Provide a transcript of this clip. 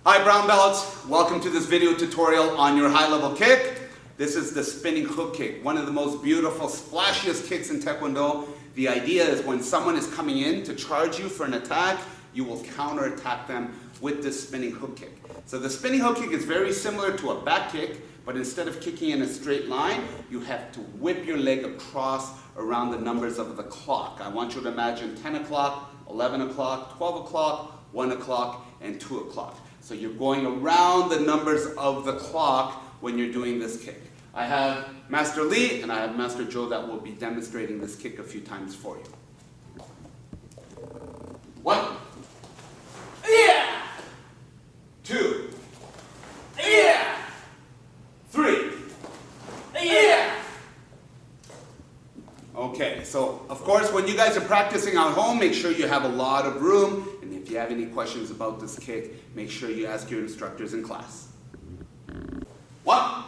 Hi brown belts, welcome to this video tutorial on your high level kick. This is the spinning hook kick, one of the most beautiful, splashiest kicks in Taekwondo. The idea is when someone is coming in to charge you for an attack, you will counter attack them with this spinning hook kick. So the spinning hook kick is very similar to a back kick, but instead of kicking in a straight line, you have to whip your leg across around the numbers of the clock. I want you to imagine 10 o'clock, 11 o'clock, 12 o'clock, 1 o'clock, and 2 o'clock. So you're going around the numbers of the clock when you're doing this kick. I have Master Lee and I have Master Joe that will be demonstrating this kick a few times for you. 1, yeah, 2, yeah, 3, yeah. Okay, so of course when you guys are practicing at home, make sure you have a lot of room, and if you have any questions about this kick, make sure you ask your instructors in class. 1,